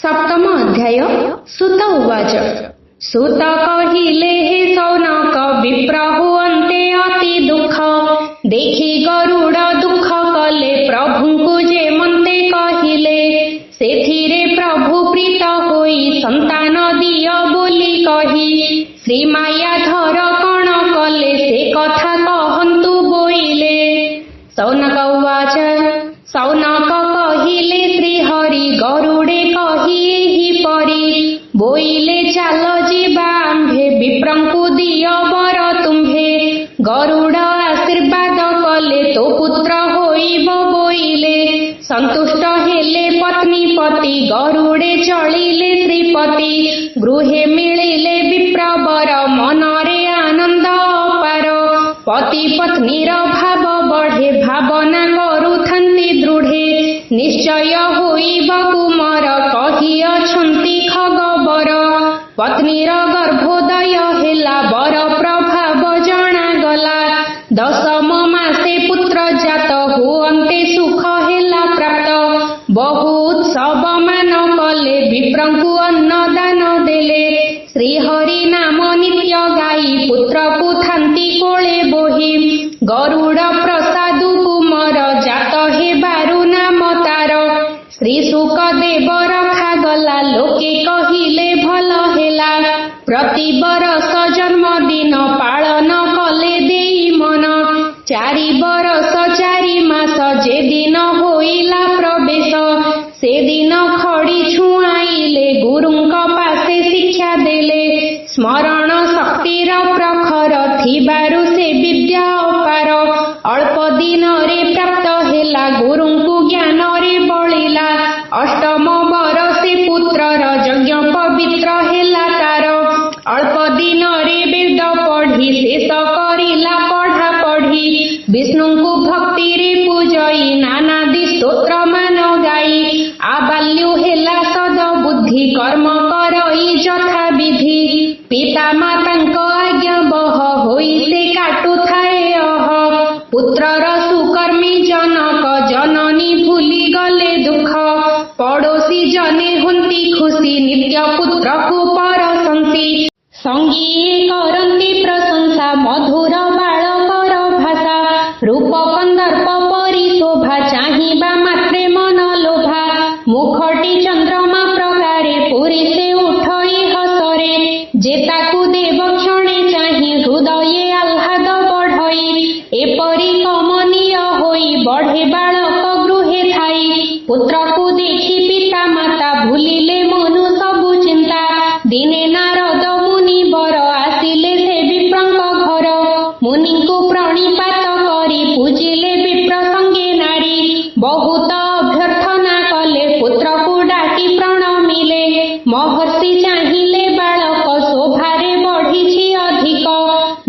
सप्तम अध्याय सुत उवाच सुत कहिले हे सौनक विप्र हुअन्ते अति दुख देखि गरुड़ दुख कले प्रभुଙ୍କୁ जे मन्ते कहिले सेथिरे प्रभु प्रीत होई संतान दिय बोली कही श्री मायाधर कण कले से कथा कहन्तु बोइले। सौनक उवाच सौनक कहिले श्रीहरि गरुड़े कही एहि परी बोइले चाल जीवा आम्भे विप्रଙ୍କୁ दिय वर तुम्भे गरुड़ आशीर्वाद कले तो पुत्र होइब बोइले संतुष्ट हेले पत्नी पति गरुड़े चलिले श्रीपति गृहे मिलिले विप्रवर मनरे आनंद अपार पति पत्नीर भाव बढ़े भावना करुथान्ति दृढ़े निश्चय होइब कुमार कहि अछन्ति खगबर पत्नीर गर्भोदय हेला वर प्रभाव जणागला दशम मासे पुत्र जात हुअन्ते सुख हेला प्राप्त बहु उत्सव मान कले विप्रଙ୍କୁ अन्नदान देले श्रीहरि नाम नित्य गाई पुत्र को थान्ति कोळे बोहि गरुड़ प्रसादु कुमार जात हेबारु नाम तार श्री सुक देव रखागला लोके कहिले भल हेला प्रति बरस जन्मदिन पालन कले देई मन 4 बरस 4 मास जे दिन होइला प्रवेश से दिन खड़ी छुआइले गुरुଙ୍କ पासे शिक्षा देले स्मरण शक्तिर प्रखर थिबारु से विद्या अपार अल्प दिन रे प्राप्त हेला गुरुଙ୍କୁ ज्ञान रे बलिला अष्टम बरसे पुत्रर यज्ञ पवित्र हेला तार अल्प दिन रे वेद पढ़ी शेष करिला पढ़ा पढ़ी विष्णुଙ୍କୁ भक्ति रे पूजई नानादि स्तोत्र मान गाई आबाल्यु हेला सद बुद्धि कर्म करई यथा विधि पिता माताଙ୍କ आज्ञा बह होई से काटु थाए अह पुत्रर सुकर्मी जनक जननी भूली गले दुख पड़ोसी जने हुंती खुशी नित्य पुत्र को परशंसी संगी करन्ति प्रशंसा मधुर बालकर भाषा रूप कंदर्प परि शोभा चाहिबा मात्रे मन लोभा मुखटी चंद्रमा प्रकारे पुरी से उठई हसरे जेताकु देव क्षणे चाहि हृदये आह्लाद बढ़ई एपरि कमनीय होई बढ़े बालक गृहे थाई पुत्र को देखी पिता माता भूलिले मनु सबु चिंता दिने नारद मुनि वर आसिले से विप्रଙ୍କ घर मुनिଙ୍କୁ प्रणिपात करी पूजिले विप्र संगे नारी बहुत अभ्यर्थना कले पुत्र को डाकी प्रणमिले महर्षि चाहिले बालक शोभारे बढ़िछि अधिक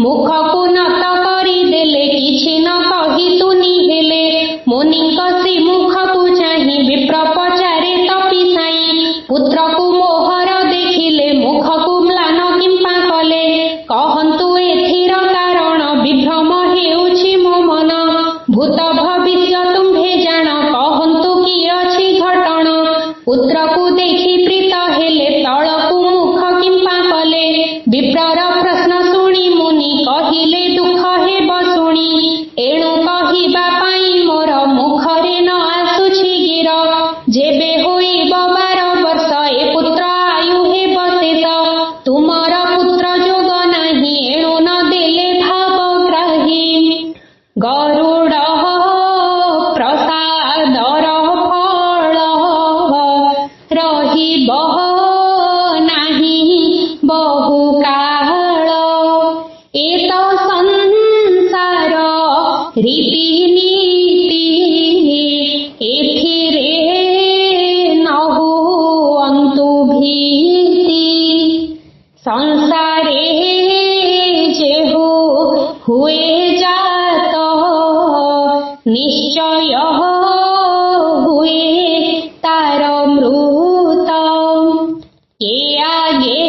मुख को नत करी देले किछि न कहि तुनि हेले मुनिଙ୍କ श्रीमुख को चाहि विप्र पचारे तपी साई पुत्र को मोहर देखिले मुख को म्लान किंपा कले कहन्तु एथिर कारण विभ्रम हेउछि मो मन भूत भविष्य तुम्भे जान कहन्तु कि अछि घटन पुत्र को देखि प्रीत हेले तळकु मुख किंपा कले विप्रर प्रश्न शुणी मुनि कहिले दुख हेब शुणी एणु कहिबा पाई मोर मुखरे न आसुछि गिर जेबे होइब 12 वर्ष ए पुत्र आयु हेब शेष तुमर पुत्र जोग नाही एणु न देले भावग्राही गरुड़ प्रसादर फल रहिब नाही बहु काल एत संसार रीति नीति एथिरे न हुअन्तु भीति संसारे जेहु हुए जात निश्चय हुए तार मृत के आगे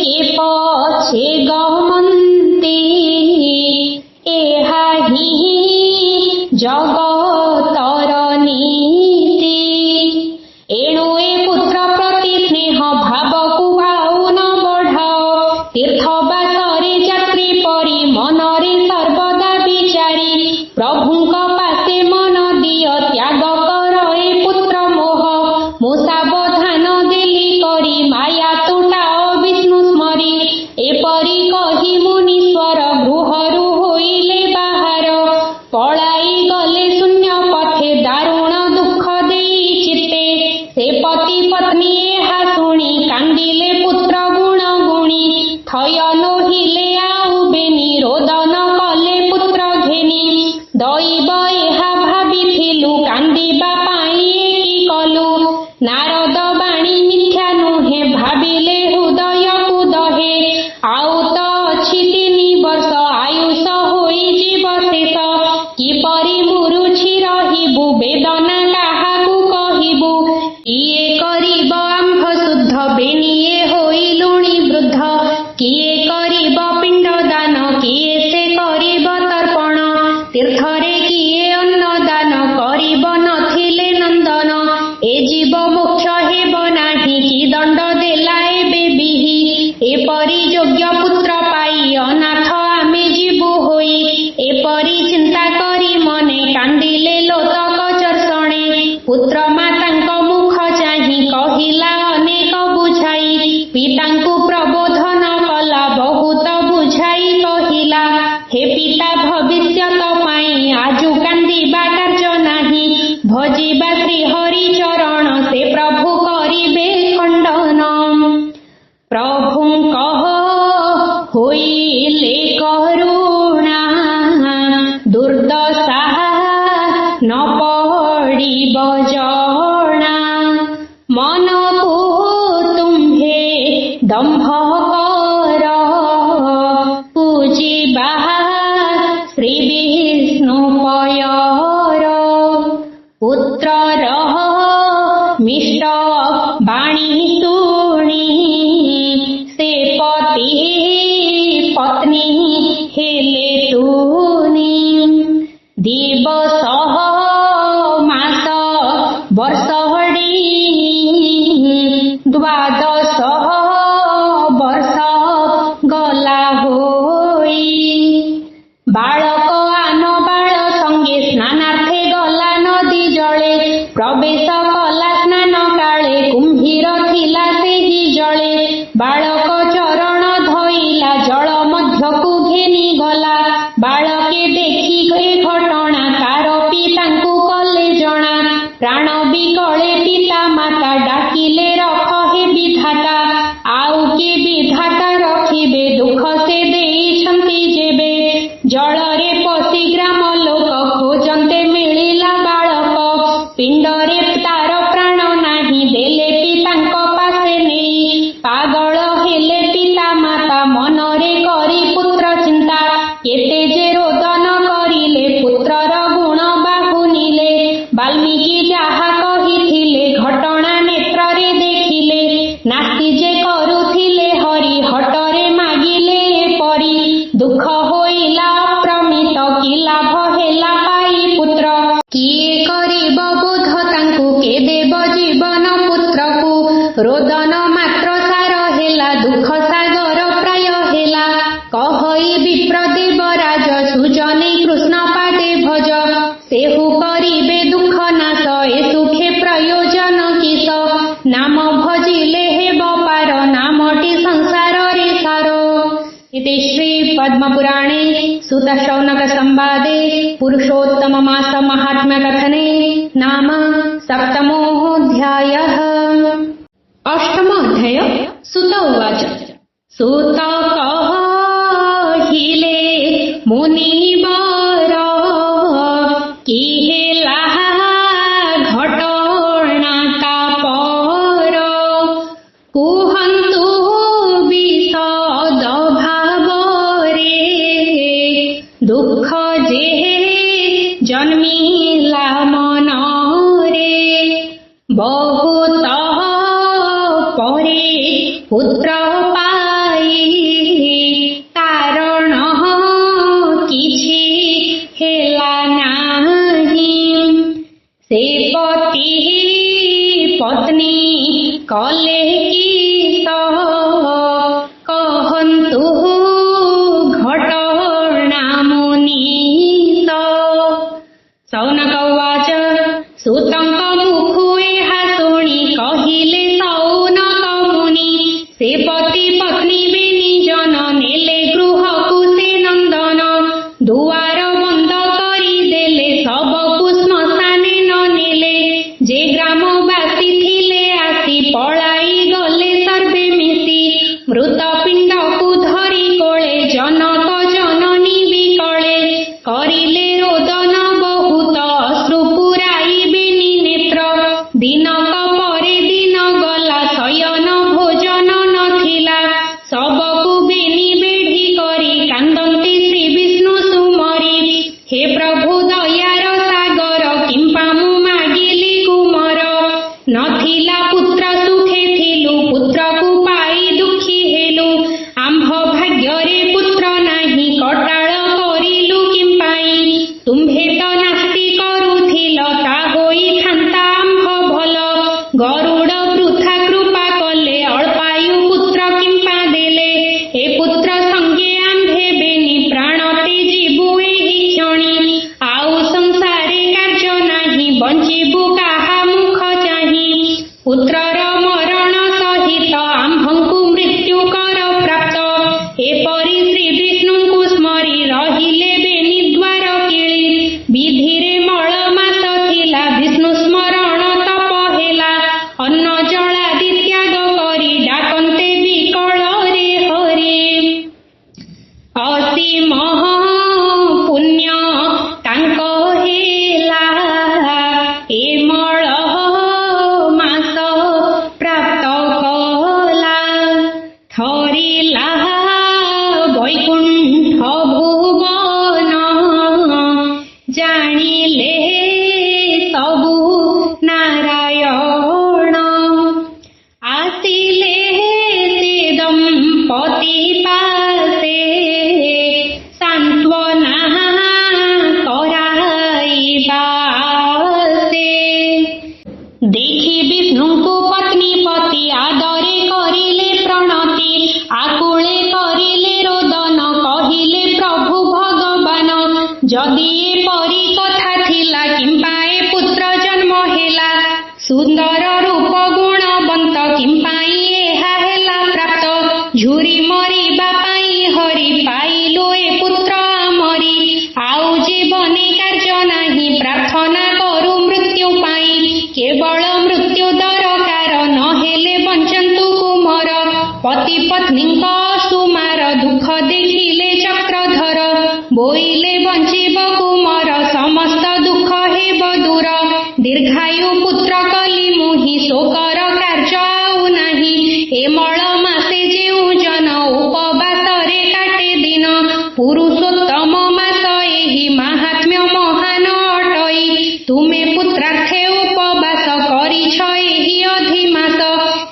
के पछे गमन्ति एहा ही जगतर नीति एणु ए पुत्र पति पत्नी ଏହା ଶୁଣି କାନ୍ଦିଲେ ପୁତ୍ର ଗୁଣ ଗୁଣି। ଥୟ ନୋହିଲେ ଆଉ ବେନି ରୋଦନ କଲେ ପୁତ୍ର ଘେନି। ଦଇବ ଏହା ଭାବିଥିଲୁ କାନ୍ଦିବା ପାଇଁ କି କଲୁ। ନାରଦ ବାଣୀ ମିଥ୍ୟା ନୁହେଁ ଭାବିଲେ ହୃଦୟକୁ ଦହେ। ଆଉ ତ ଅଛି 3 ବର୍ଷ ଆୟୁଷ ହୋଇଯିବ ଶେଷ। କିପରି ମୁରୁଛି ରହିବୁ ବେଦନା କାହାକୁ କହିବୁ। କିଏ କରିବ ଆମ୍ଭ ଶୁଦ୍ଧ ବେନିଏ ହୋଇଲୁଣି ବୃଦ୍ଧ। କିଏ କରିବ ପିଣ୍ଡ ଦାନ କିଏ ସେ କରିବ ତର୍ପଣ। ତୀର୍ଥରେ କିଏ ଅନ୍ନ ଦାନ କରିବ ନଥିଲେ ନନ୍ଦନ। ଏ ଜୀବ ମୋକ୍ଷ ହେବ ନାହିଁ କି ଦଣ୍ଡ ଦେଲା ଏବେ ବିହି। ଏପରି ଯୋଗ୍ୟ ପୁତ୍ର ପାଇ ଅନାଥ ଆମେ ଯିବୁ ହୋଇ। ଏପରି ଚିନ୍ତା କରି ମନେ କାନ୍ଦିଲେ ଲୋତକ ଚର୍ଷଣେ। ପୁତ୍ର ମାତାଙ୍କ ମୁଖ ଚାହିଁ କହିଲା ଅନେକ ବୁଝାଇ। ପିତାଙ୍କୁ ପ୍ରବୋଧନ କଲା ବହୁତ ବୁଝାଇ କହିଲା। ହେ ପିତା ଭବିଷ୍ୟତ ପାଇଁ ଆଜୁ କାନ୍ଦିବା କାର୍ଯ୍ୟ ନାହିଁ। ଭଜିବା ଶ୍ରୀ ହରି ଚରଣ ସେ ପ୍ରଭୁ କରିବେ ଖଣ୍ଡନ। ପ୍ରଭୁଙ୍କ ହୋଇଲେ କରୁଣା ଦୁର୍ଦ୍ଦଶା ନ ପଡ଼ିବ ଜଣା। ମନକୁ ତୁମ୍ଭେ ଦମ୍ଭ କର ପୂଜିବା ଶ୍ରୀ ବିଷ୍ଣୁ ପୟର। ପୁତ୍ରର ମିଷ୍ଟ ବାଣୀ ଶୁଣି ସେ ପତି ପତ୍ନୀ ହେଲେ ତୁନି। ଦିବସ ମାସ ବର୍ଷଡ଼ି ଦ୍ୱାଦଶ ବର୍ଷ ଗଲା ହୋଇ। ବାଳକ ଆନ ବାଳ ସଙ୍ଗେ ସ୍ନାନାର୍ଥେ ଗଲା ନଦୀ ଜଳେ। ପ୍ରବେଶ କଲା ସ୍ନାନ କାଳେ କୁମ୍ଭୀର ଥିଲା ସେହି ଜଳେ। ବାଳକ ଚରଣ ଧଇଲା ଜଳ ମଧ୍ୟକୁ ଘେନି ଗଲା। ବାଳକେ ଦେଖି ଏ ଘଟଣା ତାର ପିତାଙ୍କୁ କଲେ ଜଣା। ପ୍ରାଣ ବିକଳେ ପିତା ମାତା ଡାକିଲେ ରଖ ହେ ବିଧାତା। ଆଉ କି ବିଧାତା ରଖିବେ ଦୁଃଖ ସେ ଦେଇଛନ୍ତି ଯେବେ। ଜଳରେ ପଶି ଗ୍ରାମ ଲୋକ ଖୋଜନ୍ତେ ମିଳିଲା ବାଳକ। ପିଣ୍ଡରେ ତାର ପ୍ରାଣ ନାହିଁ ଦେଲେ ପିତାଙ୍କ ପାଶେ ନେଇ। ପାଗଳ ହେଲେ ପିତା ମାତା ମନରେ କରି ପୁତ୍ର ଚିନ୍ତା। କେତେ ଯେ ରୋଦନ କରିଲେ ପୁତ୍ରର ଗୁଣ ବାହୁନିଲେ। ବାଲ୍ମୀକି ଯାହା କହିଥିଲେ ଘଟଣା ନେତ୍ରରେ ଦେଖିଲେ। ନାସ୍ତି ଯେ କରୁଥିଲେ ହରି ହଟରେ ମାଗିଲେ ଏପରି। ଦୁଃଖ ହୋଇଲା ଅପ୍ରମିତ କି ଲାଭ ହେଲା ପାଇ ପୁତ୍ର। କିଏ କରିବ ବୋଧ ତାଙ୍କୁ କେ ଦେବ ଜୀବନ ପୁତ୍ରକୁ। ରୋଦନ ମାତ୍ର ସାର ହେଲା ଦୁଃଖ ସାଗର ପ୍ରାୟ ହେଲା। କହଇ ବିପ୍ର ଦେବରାଜ ସୁଜନେ କୃଷ୍ଣ ପାଦେ ଭଜ। ସେହୁ କରିବେ ଦୁଃଖ ନାଶ ଏ ସୁଖେ ପ୍ରୟୋଜନ କିସ। ନାମ ଭଜିଲେ ହେବ ପାର ନାମଟି ସଂସାରରେ ସାର। इति श्री पद्मपुराणे सुत शौनक संवादे पुरुषोत्तम मास महात्म्य कथने नाम सप्तमोऽध्यायः। अष्टम अध्याय सुत उवाच। सुत कहिले मुनिवर की हेला घटना तापर। कुहन्तु विशद भावरे दुःख जे जन्मिला मनरे। बहुत परे पुत्र पाई कारण किछि हेला नाही। से पति पत्नी कले किस कहन्तु घटना मुनीश। सौनक उवाच। सुतଙ୍କ मुखु ଏହା ଶୁଣି କହିଲେ ସୌନକ ମୁନି। ସେ ପତି ପତ୍ନୀ ବେନି ଜନ ନେଲେ ଗୃହକୁ ସେ ନନ୍ଦନ। ଦୁଆର ବନ୍ଦ କରିଦେଲେ ଶବକୁ ଶ୍ମଶାନେ ନ ନେଲେ। ଯେ ଗ୍ରାମବାସୀ ଥିଲେ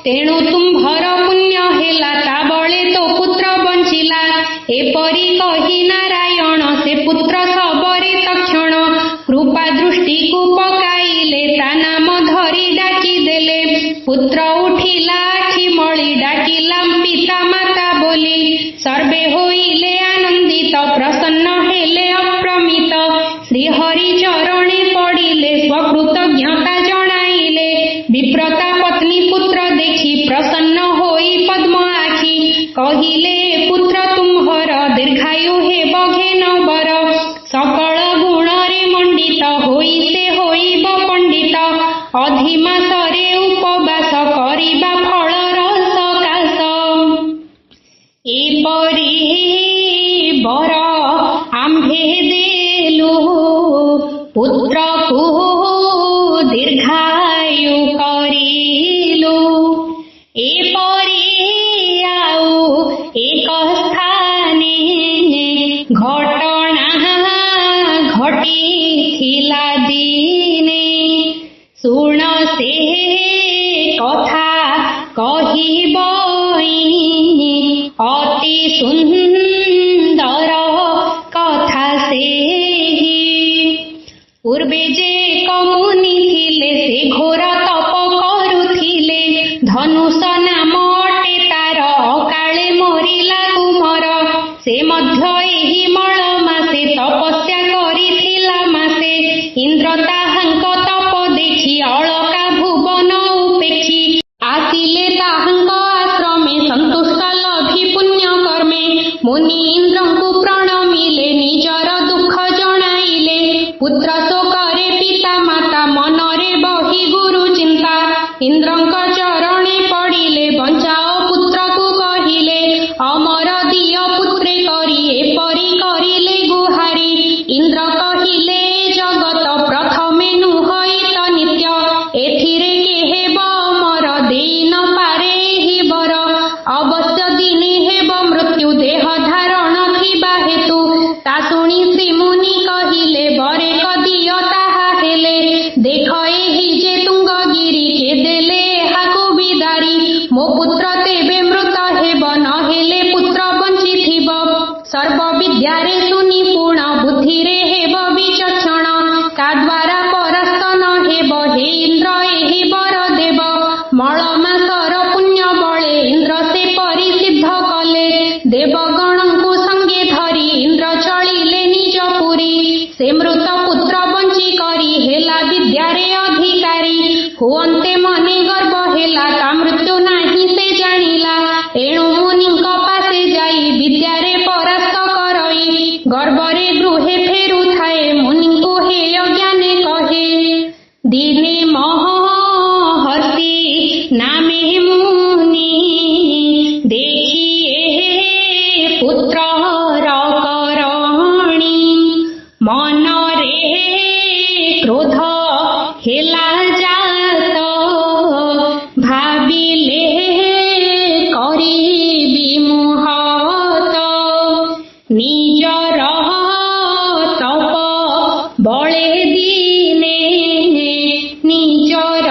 तेणु तुम्भर पुण्य हेला ता बळे तो पुत्र बंचिला। एपरी कही नारायण से पुत्र सबरे तक्षण कृपा दृष्टि को पकाइले ता नाम धरी डाकी देले। पुत्र उठिला आखि मळी डाकिला पिता माता बोली। सर्वे होइले आनंदित प्रसन्न हेले अप्रमित। श्रीहरि चरणे पड़िले स्वकृतज्ञता जणाइले। विप्रता पत्नी पुत्र देखी प्रसन्न होई पद्म आखि। कहिले पुत्र तुम्हर दीर्घायु हेब घेन बर। सकल गुणरे मंडित होई से होइब पंडित। अधिमासरे उपवास करिबा फलर सकाश। एपरि बर आम्भे देलु पुत्र को दीर्घायु करिलु। एपरि आउ एक स्थाने घटना घटिथिला दिने। सुन से कथा कहिबई अति सुंदर कथा सेहि। पूर्वे जे कमुनि थिले से घोर तप करुथिले। धनुष नाम अटे तार अकाले मरिला कुमर। से मध्य एही मळ मासे तपस्या करिथिला मासे। इंद्र ताहांक तप देखि अलका भुवन उपेक्षी। आसिले ताहांक आश्रमे संतुष्ट लभि पुण्य कर्मे। मुनि इंद्रंकु प्रणमिले निजर दुख जणाइले। पुत्र शोकरे पिता माता मनरे बहि गुरु चिंता। इंद्रंक चरणे पड़िले बंचाओ पुत्र को कहिले। अमर दिय पुत्रे करी एपरि करिले गुहारी। इंद्र कहिले जगत प्रथमे नुहइत नित्य। एथिरे केहेब अमर देई न पारे एहि बर। अवश्य दिने हेब मृत्यु देह धारण थिबा हेतु। ता शुणी श्री मुनि कहिले बरे कदिय ताहा हेले। देख एहि जे तुंगगिरी के देले एहाकु बिदारी। मो पुत्र तेबे मृत हेब न हेले पुत्र बंचिथिब। सर्व विद्यारे सुनिपुण बुद्धिरे हेब विचक्षण। का द्वारा परास्त न हेब हे इंद्र एहि बर देव। मळ मासर पुण्य बळे इंद्र से परिसिद्ध कले। देवगणंकु संगे धरी इंद्र चलिले निज पुरी। से मृत पुत्र बंची करी हेला विद्यारे अधिकारी। हुअन्ते मने गर्व हेला ता मृत्यु नाही से जानिला। एणु मुनिंक पासे जाई विद्यारे परास्त करई। गर्वरे गृहे फेरु थाए मुनिंकु हेय ज्ञाने कहे। दिने महर्षि नामे मुनि देखिए पुत्रर करणी। मनरे क्रोध हेला जात भाबिले करिबि मुहत। निजर तप बळे दिने निजर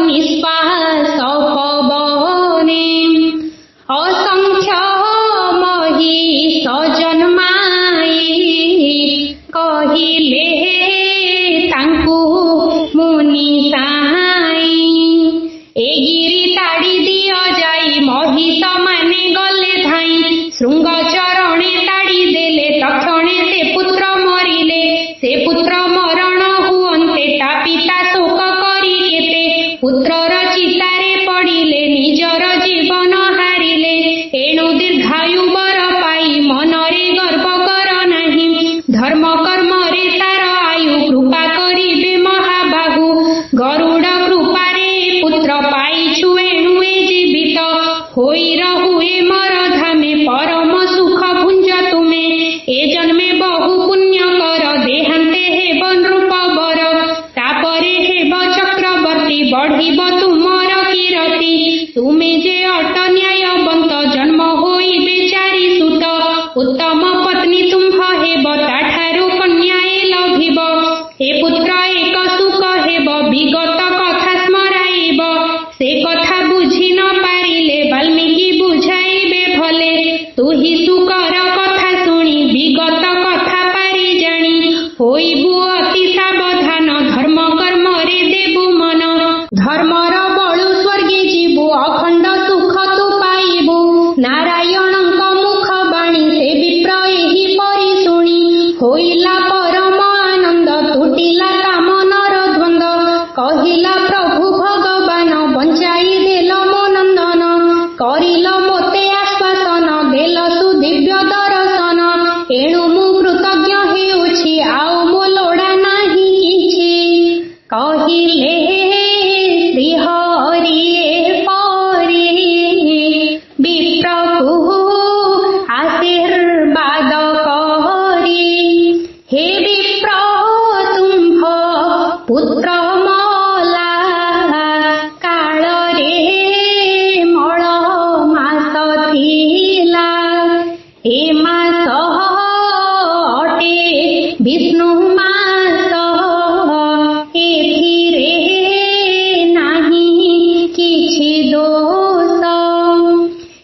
निश्वास पवने। असंख्य महिष जन्माई कहिले तांकु मुनि साई। ए गिरी ताड़ी दिय जाई महिष माने गले धाई। शृंग चरणे ताड़ी देले तक्षणे से पुत्र मरिले। से पुत्र मरण हुअन्ते ता पिता शोक करी केते। पुत्रर चितारे पड़िले निजर जीवन हारिले। एणु दीर्घायु बर पाई मनरे गर्व कर नाही। धर्म कर्म रे तार आयु कृपा करिबे महाबाहु। गरुड़ कृपारे पुत्र पाइछु एणु ए जीवित। होई रहुए मर धामे परम सुख भुंज तुमे। ए जन्मे बहु पुण्य कर देहांते हेब नृप बर। तापरे हेब चक्रवर्ती बढ़िब तुमर कीरति। तुमे जे अट न्यायवंत जन्म होइबे चारि सुत। उत्तम पत्नी तुम्ह हेब ताठारु कन्याए लभिब। हे पुत्र एक सुख हेब विगत कथा स्मराइब। से कथा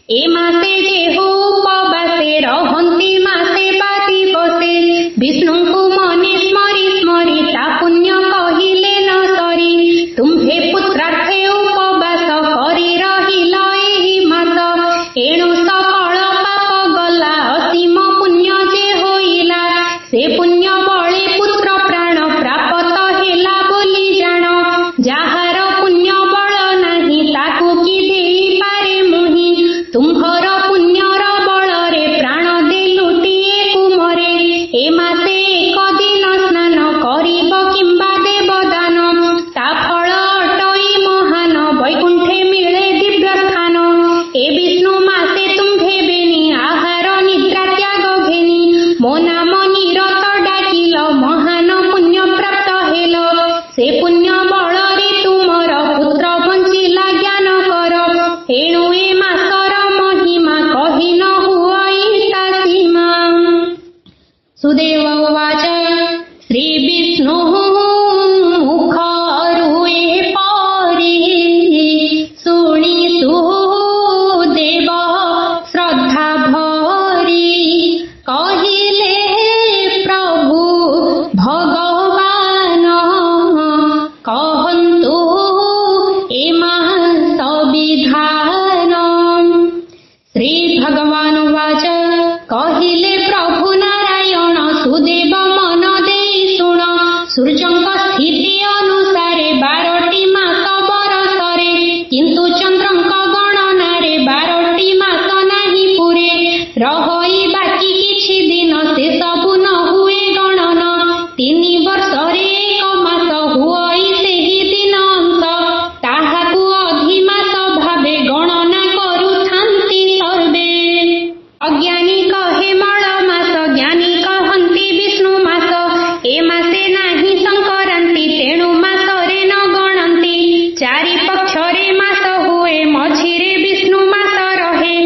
ए मासे जेहु उपवासे रहन्ति मासे पाति बसे विष्णुଙ୍କୁ मने स्मरि स्मरि ता पुण्य कहिले न सरी तुम्भे पुत्रार्थे उपवास करि रहिल एहि मास एणु सकल पाप गला असीम पुण्य जे होइला से पुण्य बळे पुत्र प्राण प्राप्त हेला बोली जाण जाहार पुण्य बळ नाही ताकू कि देई पारे मुहि तुम्भर पुण्यर बଳରେ प्राण दे लुटिए कुमरे ए मासे एक दिन स्नान करिब किंबा देव दान ता फल अटई महान वैकुंठे मिले दिव्य स्थान ए विष्णु मासे तुम्भे बेनी आहार निद्रा त्याग घेनी मो नाम निरत डाकिल महान पुण्य प्राप्त हेल से पुण्य बଳରେ तुमर पुत्र बଞ୍ଚିଲା ज्ञान कर एणु ए मासर महिमा कहि न हुई ता सीमा। सुदेव उवाच श्री विष्णु मुखरुए परि शुणि सुदेव श्रद्धा भरि कहिले प्रभु भगवान कहन्तु ए मास विधान। श्री भगवान उवाच कहिले प्रभु नारायण सुदेव मन देई शुण सूर्यଙ୍କ स्थिति अनुसारे 12ଟି मास बरसरे किंतु चंद्रଙ୍କ गणनारे 12ଟି मास नाही पुरे रही बाकी किछि दिन से सबु न हुए गणन 3 वर्षरे 1 मास हुई सेहि दिन अंत ताहाकु अधिमास भावे गणना करुथांति सर्वे अज्ञानी कहे मळ मास ज्ञानी कहन्ति विष्णु मास ए मासे नाही संक्रांति तेणु मासरे न गणन्ति चारि पक्षरे मास हुए मझिरे विष्णु मास रहे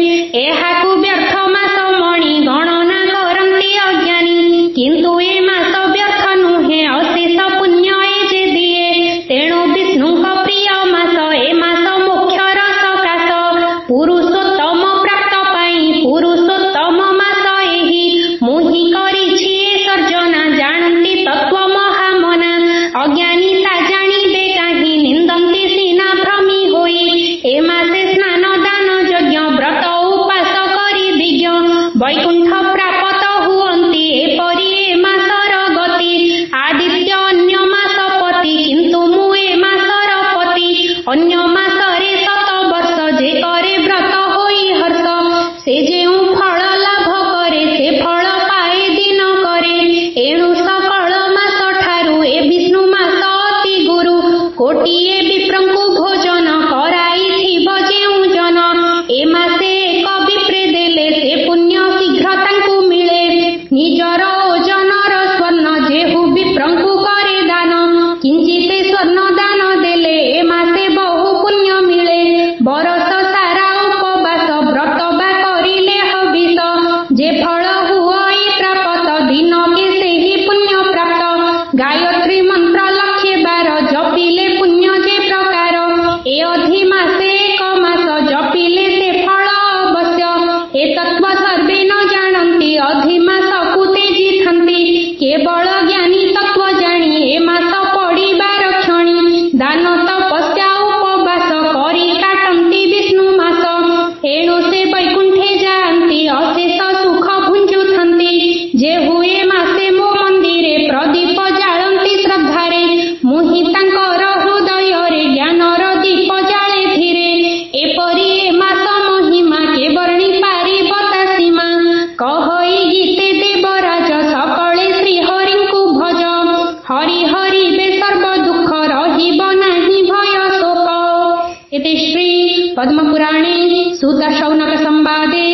एहाकु व्यर्थ मास मणि गणना करन्ति अज्ञानी किंतु ए मास व्यर्थ नुहे अशेष पुण्य ए जे दिए तेणु विष्णुଙ୍କ प्रिय मास ए मास मोक्षर सकाश पुरुषोत्तम प्राप्त पाई पुरुषोत्तम मास एहि मुहि करिछि ए सर्जना जानन्ति तत्व महामना अज्ञानी ता जानिबे काहि निन्दन्ति सीना भ्रमी होई ए मासे स्नान दान यज्ञ व्रत उपास करि विज्ञ वैकुंठ प्राप्त हुअन्ति एपरि ए मासर गति आदित्य अन्य मास पति किंतु मु ए मासर पति अन्य मासरे 7 वर्ष जे करे व्रत होई हर्ष से जेउ फल लाभ करे से फल पाए दिन करे एणु सकल मास ठारू ए विष्णु मास अति गुरु कोटिए विप्रंकु भोजन कराई थिब जेउ जन ए मासे एक विप्रे देले से पुण्य शीघ्र तांकु मिले निजर ओजनर स्वर्ण जेहु विप्रंकु करे दान किंचिते स्वर्ण दान देले ए मासे बहु पुण्य मिले बरस सारा उपवास व्रत बा करिले हविष जे फल हुई प्राप्त दिन के सेहि पुण्य प्राप्त गायत्री मंत्र 112 जपिले पुण्य जे प्रकार ए अधिमासे 1 मास जपिले से फल अवश्य ए तत्व सर्वे न जानन्ति अधिमास को तेजी थांति केवल ज्ञानी तत्व जानी ए मास पड़िबार क्षणी दान तपस्या उपवास करि काटन्ति विष्णु मास एणु से वैकुंठे जान्ति अशेष सुख भुंजुथन्ति जे हुए मासे मो मंदिरे प्रदीप जाळन्ति श्रद्धारे मुहि तांकर हृदयरे ज्ञानर दीप जाळे धीरे एपरि ए मास महिमा के वर्णि पारिब ता सीमा कहई गीते देवराज सकळे श्री हरिଙ୍କୁ भज हरि हरि बे सर्व दुख रहिब नाही भय शोक। इति श्री पद्मपुराणे सूत शौनक संवादे